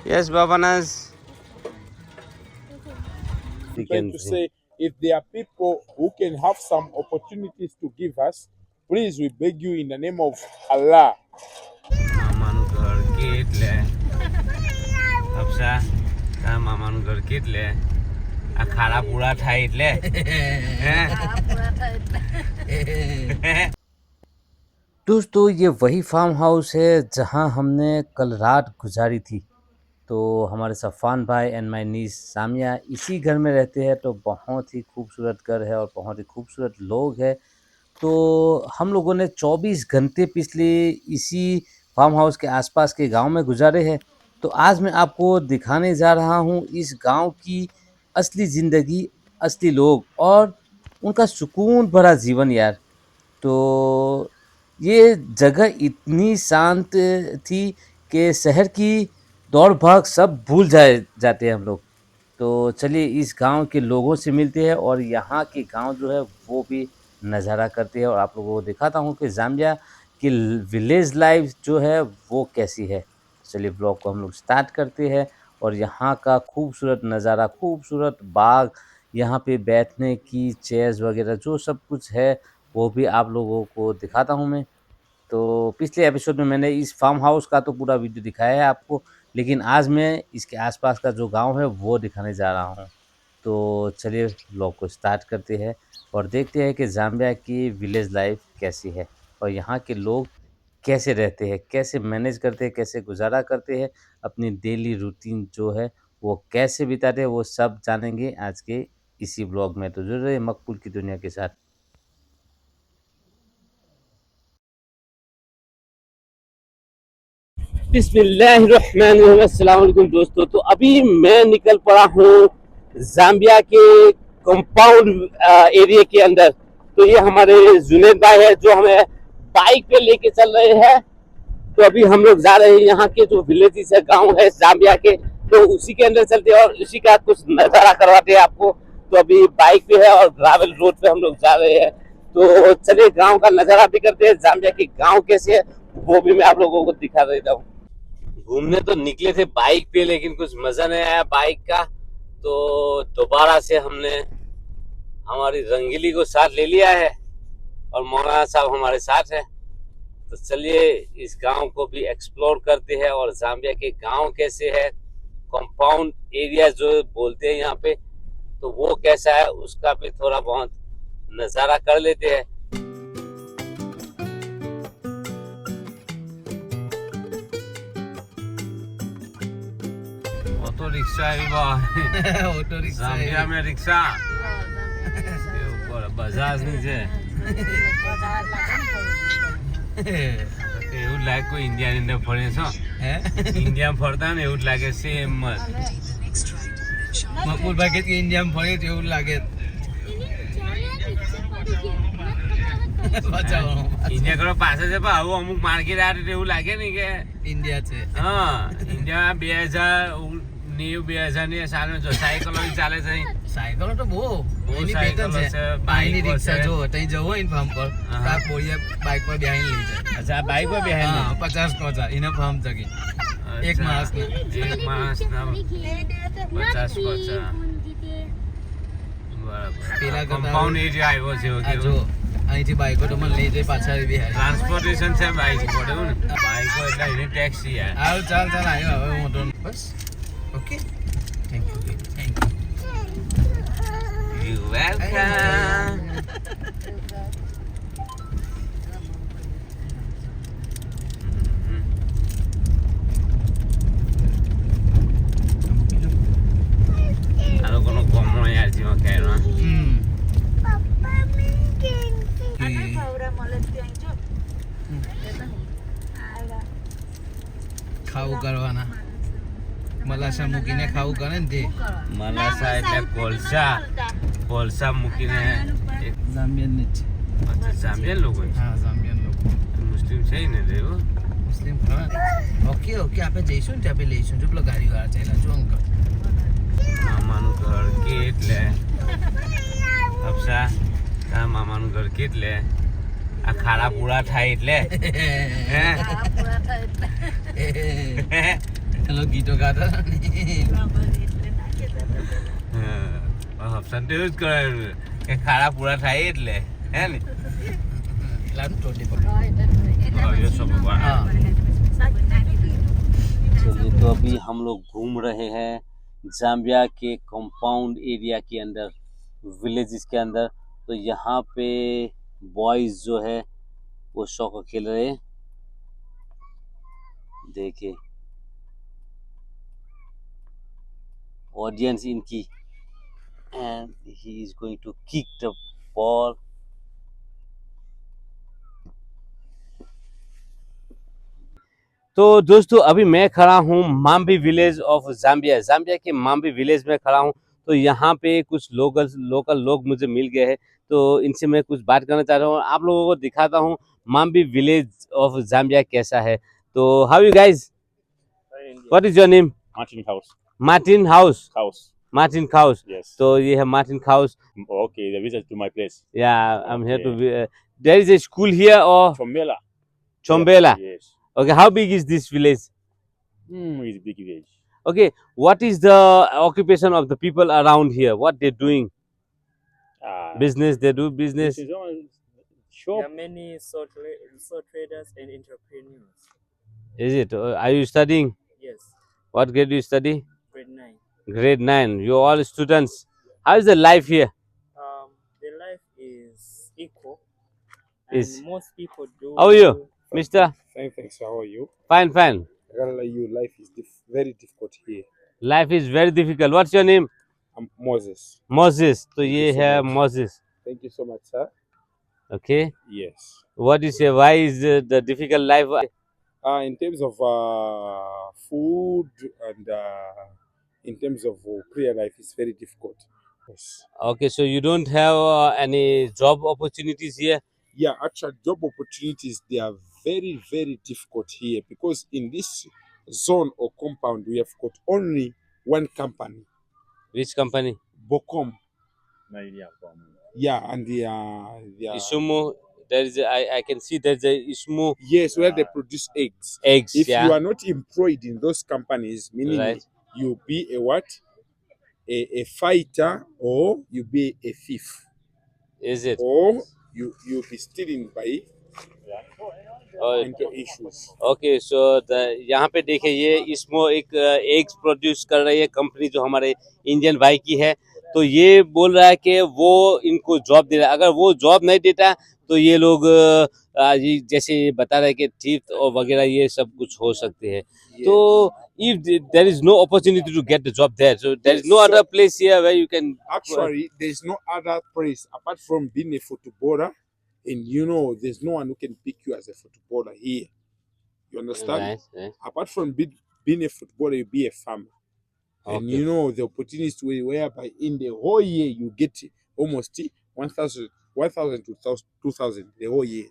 Yes, Babanas. I'm trying to say, if there are people who can have some opportunities to give us, please, we beg you in the name of Allah. મામાનું ઘર કેટલે અબસા તારા મામાનું ઘર કેટલે આ ખાડા પૂળા થાય એટલે दोस्तों ये वही फार्म हाउस है जहां हमने कल रात गुजारी थी। तो हमारे सफ़ान भाई एंड माय नीस सामिया इसी घर में रहते हैं। तो बहुत ही खूबसूरत घर है और बहुत ही खूबसूरत लोग हैं। तो हम लोगों ने 24 घंटे पिछले इसी फार्म हाउस के आसपास के गांव में गुजारे हैं। तो आज मैं आपको दिखाने जा रहा हूं इस गांव की असली ज़िंदगी, असली लोग और उनका सुकून भरा जीवन यार। तो ये जगह इतनी शांत थी कि शहर की दौड़-भाग सब भूल जाते हैं हम लोग। तो चलिए इस गाँव के लोगों से मिलते हैं और यहाँ के गाँव जो है वो भी नज़ारा करते हैं और आप लोगों को दिखाता हूँ कि ज़ाम्बिया की विलेज लाइफ जो है वो कैसी है। चलिए ब्लॉग को हम लोग स्टार्ट करते हैं और यहाँ का खूबसूरत नज़ारा, खूबसूरत बाग, यहाँ पे बैठने की चेयर्स वगैरह जो सब कुछ है वो भी आप लोगों को दिखाता हूँ मैं। तो पिछले एपिसोड में मैंने इस फार्म हाउस का तो पूरा वीडियो दिखाया है आपको, लेकिन आज मैं इसके आसपास का जो गांव है वो दिखाने जा रहा हूं। तो चलिए व्लॉग को स्टार्ट करते हैं और देखते हैं कि ज़ाम्बिया की विलेज लाइफ कैसी है और यहाँ के लोग कैसे रहते हैं, कैसे मैनेज करते हैं, कैसे गुजारा करते हैं, अपनी डेली रूटीन जो है वो कैसे बिताते हैं, वो सब जानेंगे आज के इसी ब्लॉग में। तो जुड़े रहिए मकबूल की दुनिया के साथ। बिस्मिल्लाहिर्रहमानिर्रहीम। अस्सलाम वालेकुम दोस्तों। तो अभी मैं निकल पड़ा हूँ ज़ाम्बिया के कंपाउंड एरिया के अंदर। तो ये हमारे जुनेद भाई है जो हमें बाइक पे लेके चल रहे हैं। तो अभी हम लोग जा रहे हैं यहाँ के जो विलेजेस है, गांव है ज़ाम्बिया के, तो उसी के अंदर चलते हैं और उसी का कुछ नज़ारा करवाते हैं आपको। तो अभी बाइक पे है और ग्रावल रोड पे हम लोग जा रहे हैं। तो चलिए गाँव का नज़ारा भी करते हैं, ज़ाम्बिया के गाँव कैसे है वो भी मैं आप लोगों को दिखा देता हूँ। घूमने तो निकले थे बाइक पे, लेकिन कुछ मजा नहीं आया बाइक का। तो दोबारा से हमने हमारी रंगीली को साथ ले लिया है और मौलाना साहब हमारे साथ है। तो चलिए इस गांव को भी एक्सप्लोर करते हैं और ज़ाम्बिया के गांव कैसे है, कंपाउंड एरिया जो बोलते हैं यहाँ पे, तो वो कैसा है उसका भी थोड़ा बहुत नज़ारा कर लेते हैं। ऑटो रिक्शा ही ऑटो रिक्शा ज़ाम्बिया में रिक्शा के ऊपर बजाज नीचे એવું લાગે કોઈ ઇન્ડિયાની અંદર ફરે છો ઇન્ડિયામાં ફરતા ને એવું જ લાગે સેમ મકબૂલ ભાઈ કે ઇન્ડિયામાં ફરે તો એવું લાગે ઇન્ડિયા કરો પાસે છે પણ આવું અમુક માર્કેટ આ રીતે એવું લાગે ને કે ઇન્ડિયા છે હા ઇન્ડિયા 2090-2000 સાલમાં જો સાયકલો ચાલે છે સાયકલો તો બહુ એની સાયકલો પેટર્ન છે, છે બાઈકો બાઈકની રિક્ષા છે. જો તઈ જવો હોય ને ફાર્મ પર તો આ કોળીએ બાઈક પર બેહીને લઈ જાય અચ્છા બાઈક પર બેહે હા 50 કોચા એને ફાર્મ જગી એક માણસને એક માણસના 50 પચાસ બરાબર પેલા કરતા કમ્પાઉન્ડ એરિયા આવ્યો છે આ જો અહીંથી બાઈકો તો મને લઈ જાય પાછા બી ટ્રાન્સપોર્ટેશન છે બાઈક પડે ને બાઈકો એટલે એની ટેક્સી યાર આવ ચાલ ચાલ આવ્યો હવે મોટો બસ okay thank you You welcome. આ લોકોનો કોમનો યાર જીવો કહેવાનો ખાવું કરવાના મલાસા મૂકીને ખાવું કરે ને તે મલાસા એટલે કોલસા મૂકીને એક ઝામ્બિયન જ છે અચ્છા ઝામ્બિયન લોકો છે. હા ઝામ્બિયન લોકો મુસ્લિમ છે ને દેવો મુસ્લિમ ખરા ઓકે ઓકે આપણે જઈશું ને ત્યાં લઈશું જો પેલો ગાડીવાળા ચાલ્યા જો અંકલ મામાનું ઘર કેટલે અબસા તારા મામાનું ઘર કેટલે આ ખાડા પૂળા થાય એટલે હે Kalau gitu kata ઓપ્શન તો એવું જ કરે કે ખાડા પૂરા થાય એટલે હે ને lalu tu dia. એ सब हाँ. चलिए तो अभी हम लोग घूम रहे हैं जाम्बिया के कंपाउंड एरिया के अंदर, विलेजेस के अंदर। तो यहाँ पे बॉयज जो है वो सॉकर खेल रहे हैं, देखिए ऑडियंस इनकी, and he is going to kick the ball. तो दोस्तों अभी मैं खड़ा हूँ Mambi village of Zambia, Zambia के माम्बी विलेज में खड़ा हूँ। तो यहाँ पे कुछ लोकल लोग मुझे मिल गए हैं, तो इनसे मैं कुछ बात करना चाह रहा हूँ, आप लोगों को दिखाता हूँ माम्बी विलेज ऑफ जाम्बिया कैसा है। तो how you guys, what is your name? Martin House. Martin House. House. Martin House. Yes. तो ये है Martin House. Okay, the visit to my place. Yeah I am here to, there is a school here और Chombela. Chombela. Yes. Okay, how big is this village? It's big village. Okay, what is the occupation of the people around here? What they're doing? Business, they do business. This is all There shop. are many sole traders and entrepreneurs. Is it? Are you studying? Yes, What grade do you study? grade 9. Grade 9. You're all students. How is the life here? The life is equal, and Is- most people do. How are you, mister? Fine, thanks. How are you? Fine, fine. I gotta let you, life is very difficult here. Life is very difficult. What's your name? I'm Moses. Moses. तो Thank ये you so है much. Moses. Thank you so much, sir. Okay. Yes. What is your, why is the difficult life? In terms of food and in terms of prayer life, it's very difficult. Yes. Okay, so you don't have any job opportunities here? Yeah, actual job opportunities, they are very difficult here because in this zone or compound we have got only one company, Which company? Bocom. Yeah, and they are Isumu. There is I can see there's a Isumu yes, where they produce eggs. eggs. If Yeah. you are not employed in those companies, meaning Right. you be a what? A fighter, or you be a thief, Is it? or you be stealing by Oh, into issues. Okay so यहाँ पे देखिए ये इसमें एक eggs produce कर रही है company जो हमारे इंडियन भाई की है। तो ये बोल रहा है कि वो इनको जॉब दे रहा है, अगर वो जॉब नहीं देता तो ये लोग ये जैसे बता रहे हैं कि थीफ और वगैरह ये सब कुछ हो सकते हैं। तो if there is no opportunity to get the job there, so there is no other place here where you can Actually, there's no other place apart from being a footballer, and there's no one who can pick you as a footballer here. You understand? Right, right. Apart from being a footballer, you be a farmer. And Okay. the opportunities whereby in the whole year you get almost 1,000 to 2,000 the whole year.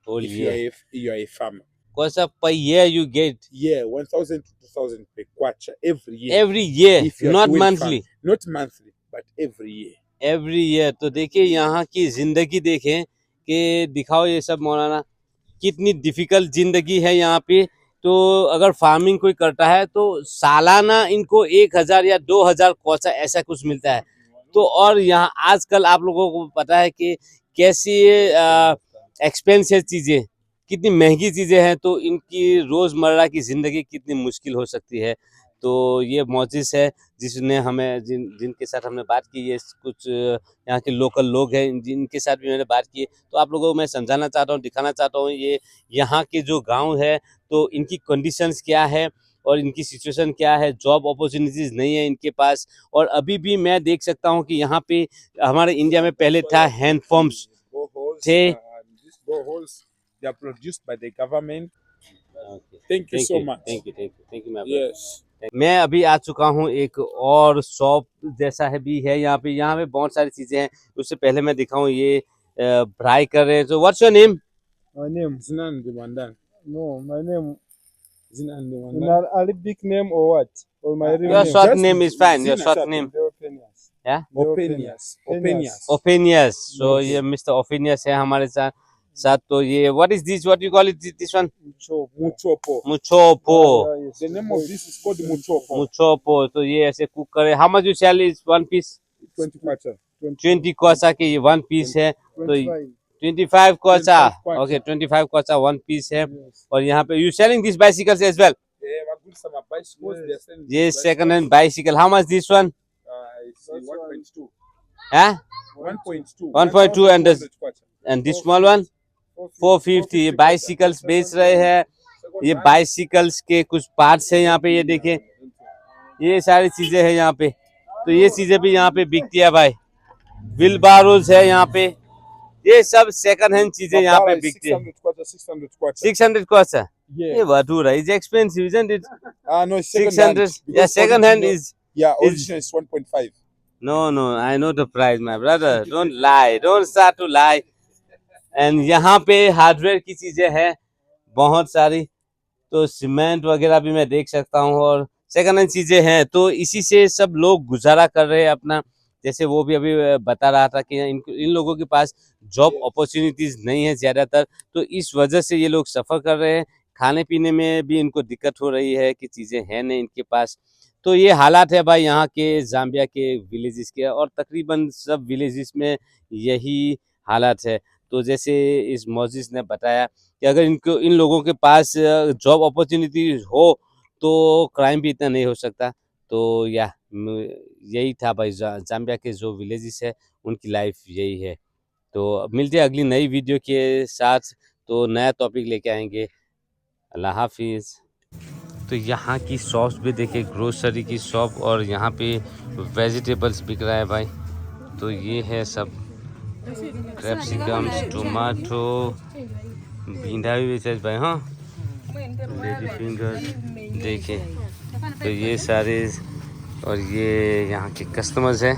Whole if year. you are a farmer. Because per year you get Yeah, 1,000 to 2,000 per quarter every year. every year, If you are not doing monthly. farm. Not monthly, but every year. Every year. तो देखिए यहाँ की जिंदगी देखें कि दिखाओ ये सब मौलाना कितनी डिफिकल्ट जिंदगी है यहाँ पे। तो अगर फार्मिंग कोई करता है तो सालाना इनको 1,000 या 2,000 कौसा ऐसा कुछ मिलता है। तो और यहाँ आजकल आप लोगों को पता है कि कैसी एक्सपेंस है चीज़ें, कितनी महंगी चीज़ें हैं, तो इनकी रोज़मर्रा की ज़िंदगी कितनी मुश्किल हो सकती है। तो ये मोजिस है जिसने हमें जिनके साथ हमने बात की, ये कुछ यहाँ के लोकल लोग हैं जिनके साथ भी मैंने बात की। तो आप लोगों को मैं समझाना चाहता हूँ, दिखाना चाहता हूँ ये यहाँ के जो गांव है तो इनकी कंडीशंस क्या है और इनकी सिचुएशन क्या है। जॉब अपॉर्चुनिटीज़ नहीं है इनके पास। और अभी भी मैं देख सकता हूँ कि यहाँ पे हमारे इंडिया में पहले था हैंड पंप्स थे। These boreholes, they are produced by the government. Thank you so much. Thank you. Yes. मैं अभी आ चुका हूँ एक और शॉप जैसा है भी है यहाँ पे बहुत सारी चीजें हैं। उससे पहले मैं दिखाऊं ये फ्राई कर रहे हैं। तो what's your name? My name is Zinan Dimandan. No, my name Zinan in Dimandan. an Arabic name or what? Or my real Your name? short Just name is fine. Your Zina. short name. Theophanius. Yeah? Openius. Openius. Openius. So Yes. ये mister Openius है हमारे साथ। साथ। तो ये what is this, what you call it, this one? Muchopo. Muchopo. Yeah, yes. The name of this is called muchopo. Muchopo. तो ये ऐसे कुक करे। How much you sell is one piece? 20 kwacha. 20 kwacha के ये one piece है। तो 25. 25 kwacha. 25 kwacha. Okay 25 kwacha one piece है। Yes. और यहाँ पे you selling this bicycles as well? They have good some bicycles. They are selling ये these second hand bicycles. Bicycle. How much this one? It's 1.2. हैं? 1.2. 1.2 and the- 1,200 kwacha. And this small one 450। ये bicycles बेच रहे हैं। ये bicycles के कुछ parts है यहाँ पे, ये देखिए ये सारी चीजें हैं यहाँ पे। तो ये चीजें भी यहाँ पे बिकती है भाई। व्हील बारोज है यहाँ पे। ये सब सेकंड हैंड चीजें यहाँ पे Mapara is बिकती है। 600 kwacha. 600 kwacha. 600 कॉस्ट है। Yeah. ये वाटूरा is expensive, isn't it? No, it's second 600 hand. या Because second hand original- is Yeah, is- original is 1.5. No, I know the price, my brother. Don't lie, don't start to lie. And यहाँ पे hardware की चीजें हैं बहुत सारी। तो cement वगैरह भी मैं देख सकता हूँ और सेकंड हैंड चीजें हैं। तो इसी से सब लोग गुजारा कर रहे हैं अपना। जैसे वो भी अभी बता रहा था कि इन लोगों के पास जॉब अपॉर्चुनिटीज नहीं है ज्यादातर, तो इस वजह से ये लोग सफर कर रहे हैं। खाने पीने में भी इनको दिक्कत हो रही है कि चीजें हैं नहीं इनके पास। तो ये हालात है भाई यहाँ के जाम्बिया के विलेजेस के, और तकरीबन सब विलेजेस में यही हालात है। तो जैसे इस मोजिस ने बताया कि अगर इन लोगों के पास जॉब अपॉर्चुनिटी हो तो क्राइम भी इतना नहीं हो सकता। तो यही था भाई जाम्बिया के जो विलेजेस है उनकी लाइफ यही है। तो मिलते हैं अगली नई वीडियो के साथ। तो नया टॉपिक लेके आएंगे। अल्लाह हाफिज़। तो यहाँ की शॉप्स भी देखिए, ग्रोसरी की शॉप, और यहाँ पे वेजिटेबल्स बिक रहा है भाई। तो ये है सब कैप्सिकम्स, टोमेटो, भिंडा भी बेचा है भाई। हाँ, लेडी फिंगर देखिए। तो ये सारे, और ये यहाँ के कस्टमर्स हैं।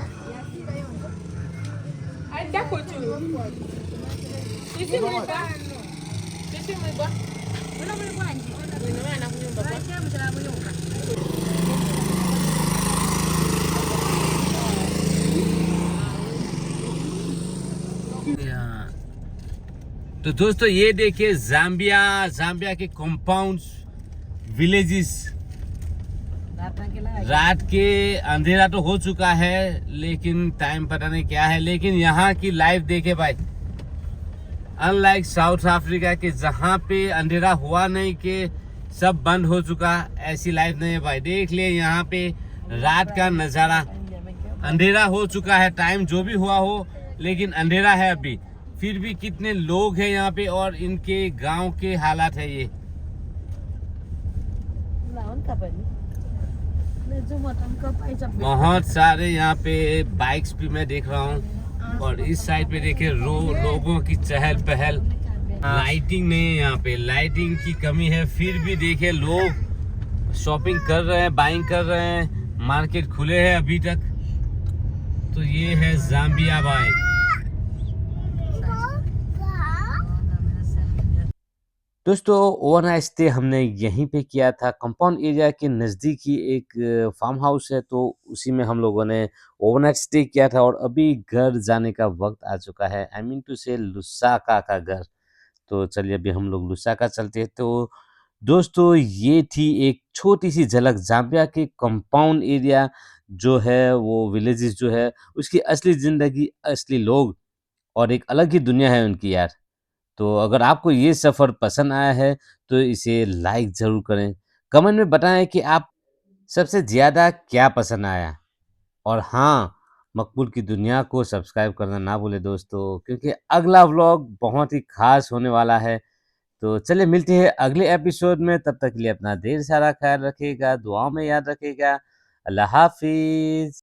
तो दोस्तों ये देखिए जाम्बिया के कंपाउंड्स, विलेजेस। रात के अंधेरा तो हो चुका है लेकिन टाइम पता नहीं क्या है। लेकिन यहाँ की लाइफ देखे भाई, अनलाइक साउथ अफ्रीका के जहाँ पे अंधेरा हुआ नहीं कि सब बंद हो चुका, ऐसी लाइफ नहीं है भाई। देख लिए यहाँ पे रात का नज़ारा, अंधेरा हो चुका है, टाइम जो भी हुआ हो लेकिन अंधेरा है अभी, फिर भी कितने लोग हैं यहाँ पे, और इनके गांव के हालात है ये। बहुत सारे यहाँ पे बाइक्स भी मैं देख रहा हूँ, और इस साइड पे देखे लोगों की चहल पहल। लाइटिंग नहीं है यहाँ पे, लाइटिंग की कमी है, फिर भी देखे लोग शॉपिंग कर रहे हैं, बाइंग कर रहे हैं, मार्केट खुले हैं अभी तक। तो ये है जाम्बिया भाई। दोस्तों ओवरनाइट स्टे हमने यहीं पे किया था। कंपाउंड एरिया के नज़दीक ही एक फार्म हाउस है, तो उसी में हम लोगों ने ओवरनाइट स्टे किया था। और अभी घर जाने का वक्त आ चुका है, आई मीन टू से लुसाका का घर। तो चलिए अभी हम लोग लुसाका चलते हैं। तो दोस्तों ये थी एक छोटी सी झलक जाम्बिया के कंपाउंड एरिया जो है, वो विलेजेस जो है, उसकी असली ज़िंदगी, असली लोग, और एक अलग ही दुनिया है उनकी यार। तो अगर आपको ये सफ़र पसंद आया है तो इसे लाइक ज़रूर करें। कमेंट में बताएं कि आप सबसे ज़्यादा क्या पसंद आया। और हाँ, मकबूल की दुनिया को सब्सक्राइब करना ना भूलें दोस्तों, क्योंकि अगला व्लॉग बहुत ही ख़ास होने वाला है। तो चलिए मिलते हैं अगले एपिसोड में। तब तक के लिए अपना ढेर सारा ख्याल रखिएगा, दुआओं में याद रखिएगा। अल्लाह हाफिज़।